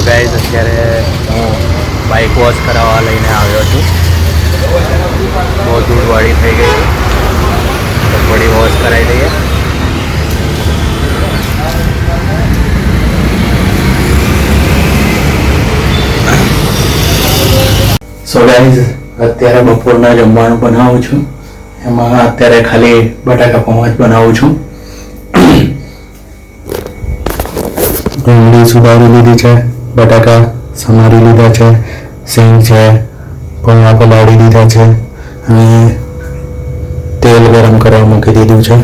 Guys અત્યારે હું bike wash કરાવવા લઈને આવ્યો છું. બહુ ધૂળવાળી થઈ ગઈ છે તો થોડી વોશ કરાવી દઈએ. સો ગાઈઝ અત્યારે બપોરના જમવાનું બનાવું છું. એમાં અત્યારે ખાલી બટાકા પૌવા જ બનાવું છું. ભીંડી સુધારી લીધી છે, બટાકા સમારી લીધા છે, સિંગ છે, પૌવા પલાળી દીધા છે અને તેલ ગરમ કરવા મૂકી દીધું છે.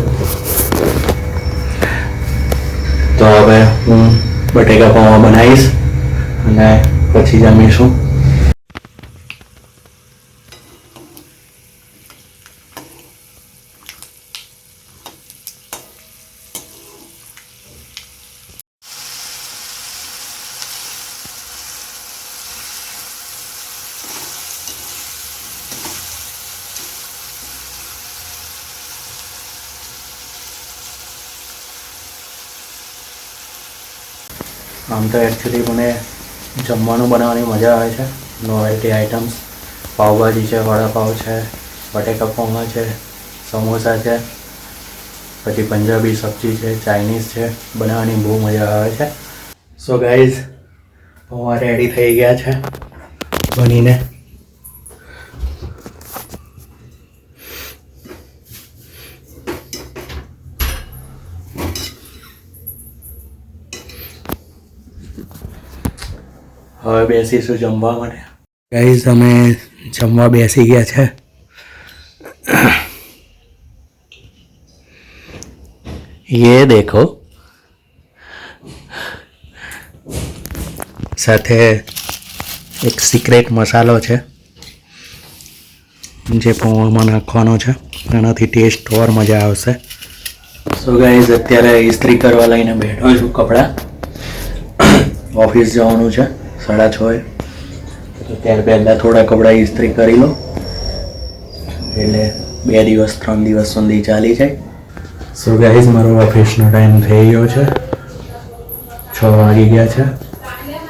તો હવે હું બટાકા પૌવા બનાવીશ અને પછી જમીશું. આમ તો એકચ્યુઅલી મને જમવાનું બનાવવાની મજા આવે છે. નોવેલ્ટી આઇટમ્સ પાવભાજી છે, વડાપાવ છે, બટેકા પૌવા છે, સમોસા છે, પછી પંજાબી સબ્જી છે, ચાઇનીઝ છે, બનાવવાની બહુ મજા આવે છે. સો ગાઈઝ પૌવા રેડી થઈ ગયા છે બનીને. હવે બેસીશું જમવા માટે. ગાઈઝ અમે જમવા બેસી ગયા છે. ये देखो, સાથે એક સિક્રેટ મસાલો છે જે પૌવામાં નાખવાનો છે. એનાથી ટેસ્ટ ઓર મજા આવશે. સો ગાઈઝ અત્યારે ઇસ્ત્રી કરવા લઈને બેઠો છું કપડાં. ઓફિસ જવાનું છે 6:30 તો ત્યાર પહેલાં થોડા કપડાં ઇસ્ત્રી કરી લો એટલે 2 દિવસ 3 દિવસ સુધી ચાલી જાય. સો ગાઈઝ મારો ઓફિસનો ટાઈમ થઈ ગયો છે. 6 વાગી ગયા છે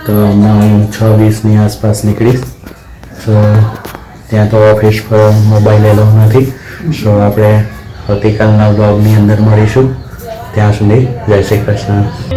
તો હમણાં હું 6:20ની આસપાસ નીકળીશ. તો ત્યાં તો ઓફિસ પર મોબાઈલ એલાઉ નથી. સો આપણે આવતીકાલના બ્લોગની અંદર મળીશું. ત્યાં સુધી જય શ્રી કૃષ્ણ.